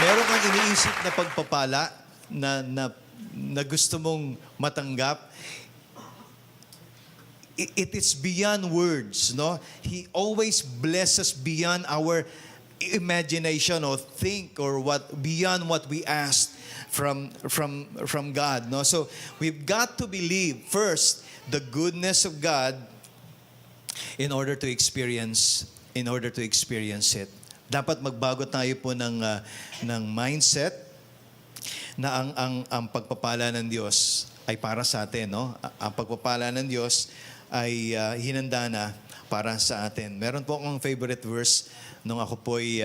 Meron kang iniisip na pagpapala na gusto mong matanggap. It is beyond words, no? He always blesses beyond our imagination or think or beyond what we ask from God, no? So we've got to believe first the goodness of God in order to experience it. Dapat magbago tayo po ng mindset na ang pagpapala ng Diyos ay para sa atin, no? Ang pagpapala ng Diyos ay hinanda na para sa atin. Meron po akong favorite verse nung ako po'y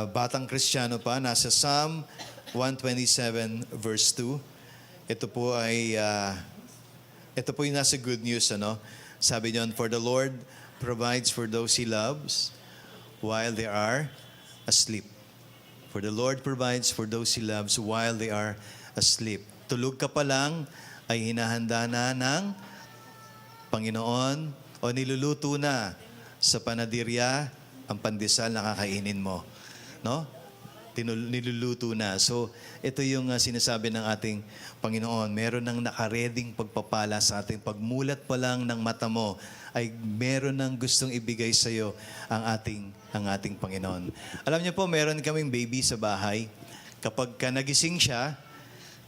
batang Kristiyano pa. Nasa Psalm 127 verse 2. Ito po yung nasa good news, ano? Sabi niyon, "For the Lord provides for those He loves while they are asleep." For the Lord provides for those He loves while they are asleep. Tulog ka pa lang, ay hinahanda na ng Panginoon o niluluto na sa panadirya ang pandesal na kakainin mo. No? Niluluto na. So, ito yung sinasabi ng ating Panginoon. Meron ng nakareding pagpapala sa ating pagmulat pa lang ng mata mo ay meron ng gustong ibigay sa iyo ang ating Panginoon. Alam niyo po, meron kaming baby sa bahay. Kapag nagising siya,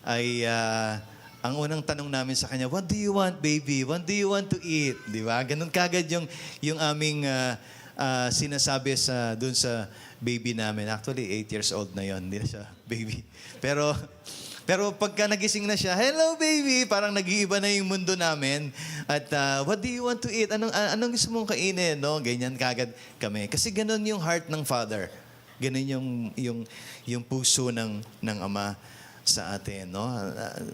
ay ang unang tanong namin sa kanya, "What do you want, baby? What do you want to eat?" Di ba? Ganun kagad yung aming sinasabi dun sa baby namin. Actually, 8 years old na yon, hindi na siya baby. Pero pagka nagising na siya, "Hello, baby!" Parang nag-iiba na yung mundo namin. At "What do you want to eat? Anong gusto mong kainin?" No? Ganyan kagad kami. Kasi ganun yung heart ng Father. Ganun yung puso ng Ama sa atin, no?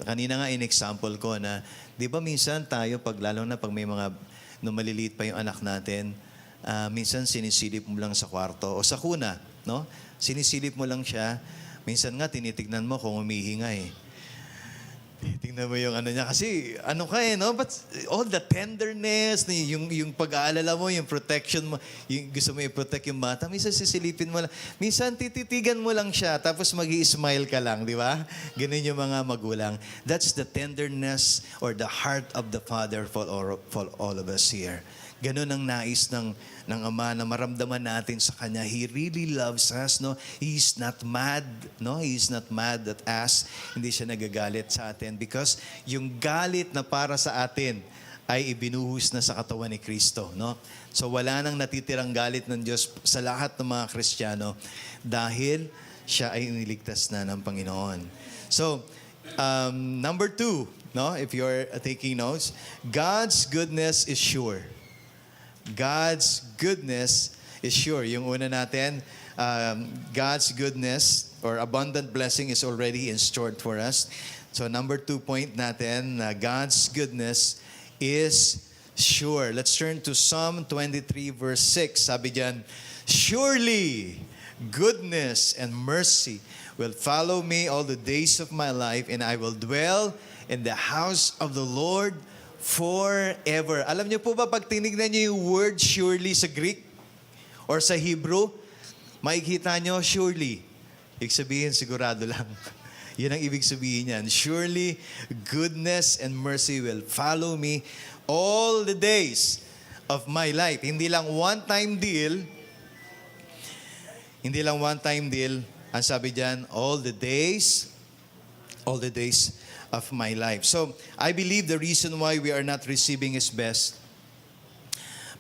Kanina nga in-example ko na, 'di ba minsan tayo lalo na pag may mga maliliit pa yung anak natin, minsan sinisilip mo lang sa kwarto o sa kuna, no? Sinisilip mo lang siya. Minsan nga tinitignan mo kung humihinga eh. Tingnan mo yung niya. Kasi no? But all the tenderness, yung pag-aalala mo, yung protection mo, yung gusto mo i-protect yung bata, minsan sisilipin mo lang. Minsan tititigan mo lang siya, tapos magi-smile ka lang, di ba? Ganun yung mga magulang. That's the tenderness or the heart of the Father for all of us here. Ganun ang nais ng Ama na maramdaman natin sa Kanya. He really loves us, no? He is not mad, no? He is not mad at us. Hindi siya nagagalit sa atin because yung galit na para sa atin ay ibinuhos na sa katawan ni Kristo, no? So wala nang natitirang galit ng Diyos sa lahat ng mga Kristiyano dahil siya ay iniligtas na ng Panginoon. So, number 2, no? If you're taking notes, God's goodness is sure. God's goodness is sure. Yung una natin, God's goodness or abundant blessing is already in store for us. So number 2 point natin, God's goodness is sure. Let's turn to Psalm 23 verse 6. Sabi diyan, "Surely goodness and mercy will follow me all the days of my life, and I will dwell in the house of the Lord forever." Alam niyo po ba, pag tinignan niyo yung word surely sa Greek or sa Hebrew, makikita niyo surely. Ibig sabihin, sigurado lang. Yun ang ibig sabihin niyan. Surely, goodness and mercy will follow me all the days of my life. Hindi lang one-time deal. Hindi lang one-time deal. Ang sabi diyan, all the days of my life. So, I believe the reason why we are not receiving His best,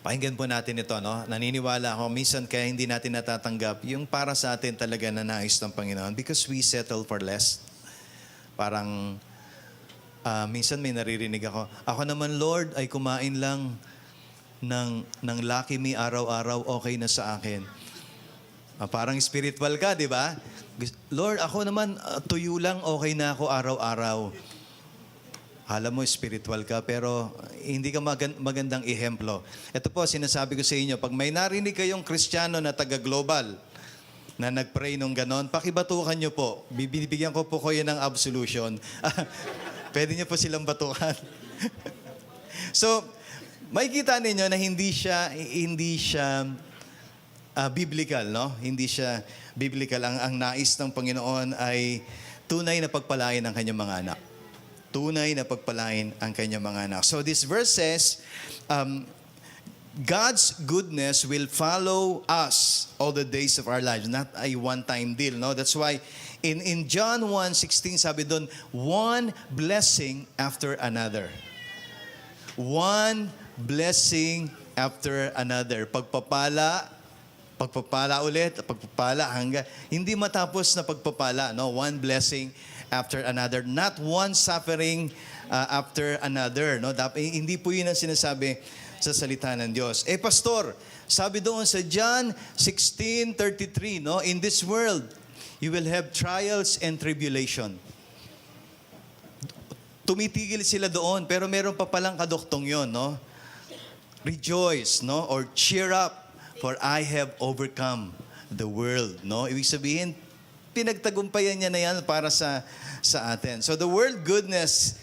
pakinggan po natin ito, no? Naniniwala ako, minsan kaya hindi natin natatanggap yung para sa atin talaga na nais ng Panginoon because we settle for less. Parang, minsan may naririnig ako naman, Lord, ay kumain lang ng Lucky Me araw-araw, okay na sa akin. Parang spiritual ka, di ba? Lord, ako naman, tuyo lang, okay na ako araw-araw. Alam mo, spiritual ka, pero hindi ka magandang ehemplo. Ito po, sinasabi ko sa inyo, pag may narinig kayong Kristiyano na taga-global, na nag-pray nung ganon, pakibatukan nyo po. Bibigyan ko po kayo ng absolution. Pwede nyo po silang batukan. So, makikita ninyo na hindi siya biblical, no? Hindi siya biblical. Ang nais ng Panginoon ay tunay na pagpalain ang kanyang mga anak. Tunay na pagpalain ang kanyang mga anak. So this verse says, God's goodness will follow us all the days of our lives. Not a one-time deal, no? That's why in John 1:16, sabi doon, one blessing after another. One blessing after another. Pagpapala ulit, pagpapala hanggang hindi matapos na pagpapala, no? One blessing after another, not one suffering after another, no? Hindi po 'yun ang sinasabi sa salita ng Diyos. Pastor, sabi doon sa John 16:33, no? In this world, you will have trials and tribulation. Tumitigil sila doon, pero meron pa palang kaduktong 'yon, no? Rejoice, no? Or cheer up, for I have overcome the world, no? Ibig sabihin, pinagtagumpayan niya na yan para sa atin. So the word goodness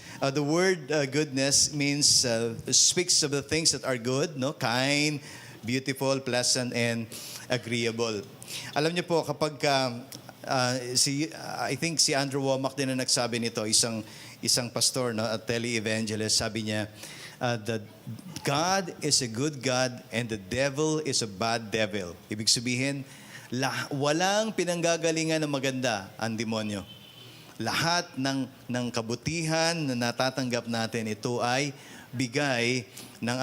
means speaks of the things that are good, no? Kind, beautiful, pleasant, and agreeable. Alam niyo po, kapag I think si Andrew Womack din na nagsabi nito, isang pastor, no, at tele-evangelist, sabi niya, that God is a good God and the devil is a bad devil. Ibig sabihin, walang pinanggagalingan ng maganda ang demonyo. Lahat ng kabutihan na natatanggap natin, ito ay bigay ng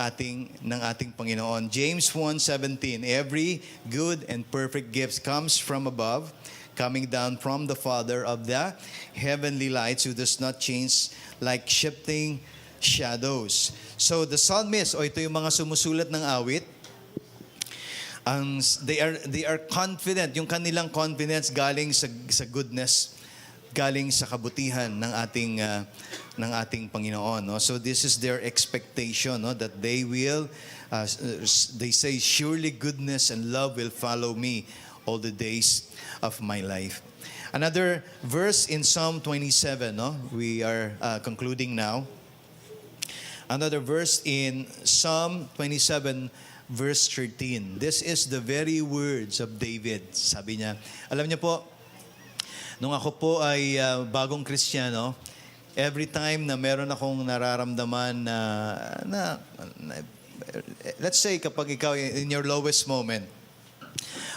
ating Panginoon. James 1:17, every good and perfect gift comes from above, coming down from the Father of the heavenly lights, who does not change like shifting shadows. So the psalmist, ito yung mga sumusulat ng awit, they are confident, yung kanilang confidence galing sa goodness, galing sa kabutihan ng ating Panginoon, no? So this is their expectation, no, that they say, surely goodness and love will follow me all the days of my life. Another verse in Psalm 27, no? We are concluding now. Another verse in Psalm 27, verse 13. This is the very words of David. Sabi niya, alam niyo po, nung ako po ay bagong Kristiyano, every time na meron akong nararamdaman na let's say kapag ikaw in your lowest moment,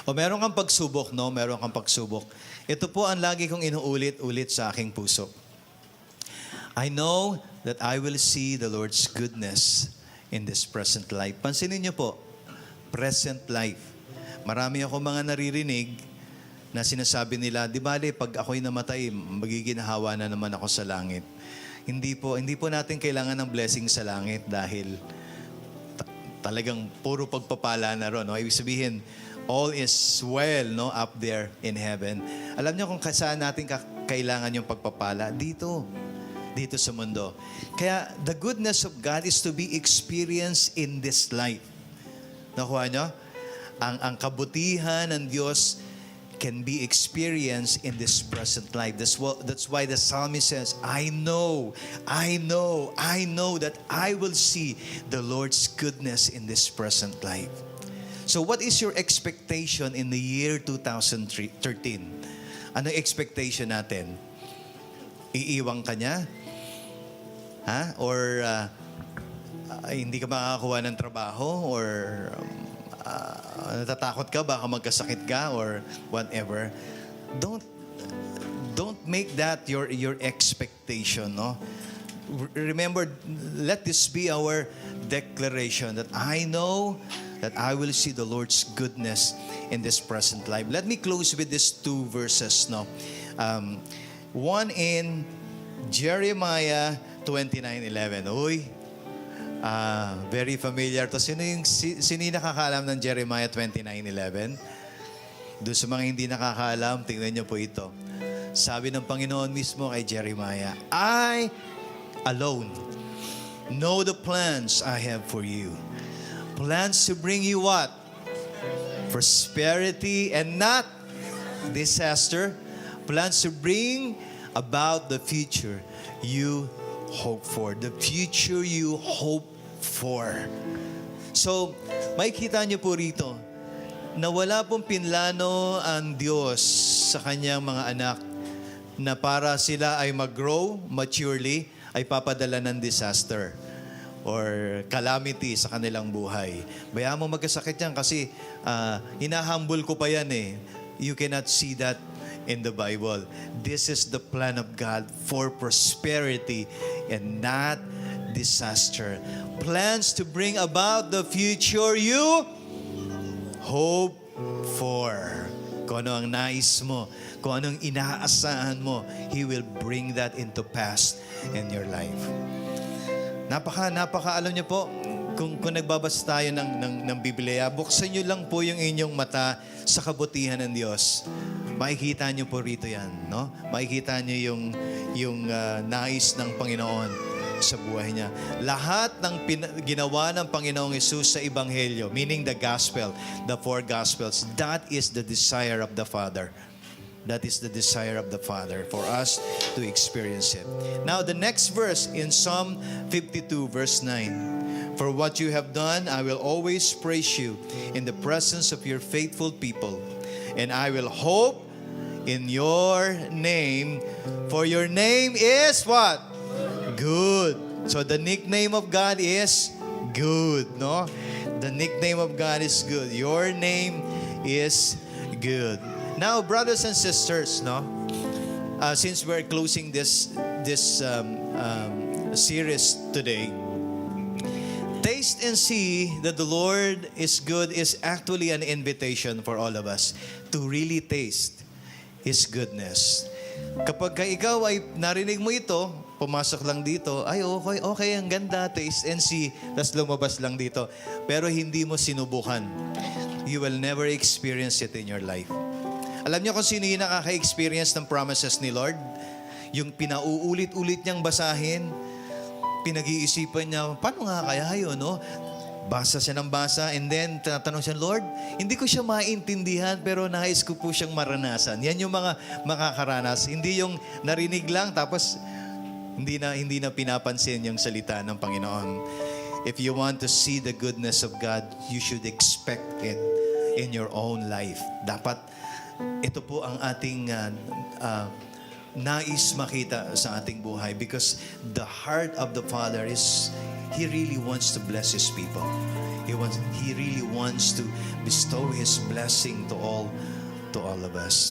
o meron kang pagsubok, no? Meron kang pagsubok. Ito po ang lagi kong inuulit-ulit sa aking puso. I know that I will see the Lord's goodness in this present life. Pansinin niyo po, present life. Marami ako mga naririnig na sinasabi nila, di bale, pag ako'y namatay, magiginhawa na naman ako sa langit. Hindi po natin kailangan ng blessing sa langit dahil talagang puro pagpapala na ron, no? Ibig sabihin, all is well, no, up there in heaven. Alam niyo kung saan natin kailangan yung pagpapala? Dito sa mundo. Kaya, the goodness of God is to be experienced in this life. Nakuha niyo? Ang kabutihan ng Diyos can be experienced in this present life. That's why the psalmist says, I know that I will see the Lord's goodness in this present life. So what is your expectation in the year 2013? Ano expectation natin? Iiwang ka niya? Ha? Or hindi ka makakakuha ng trabaho? Or natatakot ka, baka magkasakit ka? Or whatever. Don't make that your expectation, no? Remember, let this be our declaration that I know that I will see the Lord's goodness in this present life. Let me close with these two verses, no? One in Jeremiah 29:11. Uy, very familiar to. Sino yung nakakaalam ng Jeremiah 29:11? Doon sa mga hindi nakakaalam, tingnan niyo po ito. Sabi ng Panginoon mismo kay Jeremiah, I alone know the plans I have for you. Plans to bring you what? Prosperity and not disaster. Plans to bring about the future you hope for. The future you hope for. So, makikita niyo po rito, na wala pong pinlano ang Diyos sa kanyang mga anak na para sila ay mag-grow maturely, ay papadala ng disaster or calamity sa kanilang buhay. Bayaan mo magkasakit yan kasi hinahumble ko pa yan eh. You cannot see that in the Bible. This is the plan of God for prosperity and not disaster. Plans to bring about the future you hope for. Kung ano ang nais mo, kung anong inaasahan mo, He will bring that into pass in your life. Napaka, alam niyo po, kung nagbabasa tayo ng Biblia, buksan niyo lang po yung inyong mata sa kabutihan ng Diyos. Makikita niyo po rito yan, no? Makikita niyo yung nais ng Panginoon sa buhay niya. Lahat ng ginawa ng Panginoong Hesus sa Ebanghelyo, meaning the gospel, the four gospels, that is the desire of the Father. That is the desire of the Father for us to experience it. Now, the next verse in Psalm 52, verse 9. For what you have done, I will always praise you in the presence of your faithful people. And I will hope in your name, for your name is what? Good. So the nickname of God is good, no? The nickname of God is good. Your name is good. Now, brothers and sisters, no? Since we're closing this series today, taste and see that the Lord is good is actually an invitation for all of us to really taste His goodness. Kapag ikaw ay narinig mo ito, pumasok lang dito, ay okay, ang ganda, taste and see, tapos lumabas lang dito. Pero hindi mo sinubukan. You will never experience it in your life. Alam niyo kung sino yung nakaka-experience ng promises ni Lord? Yung pinauulit-ulit niyang basahin, pinag-iisipan niya, paano nga kaya yun, no? Basa siya ng basa, and then tinatanong siya, Lord, hindi ko siya maintindihan, pero nais ko po siyang maranasan. Yan yung mga makakaranas. Hindi yung narinig lang, tapos hindi na pinapansin yung salita ng Panginoon. If you want to see the goodness of God, you should expect it in your own life. Dapat ito po ang ating nais makita sa ating buhay, because the heart of the Father is He really wants to bless His people. He really wants to bestow His blessing to all of us.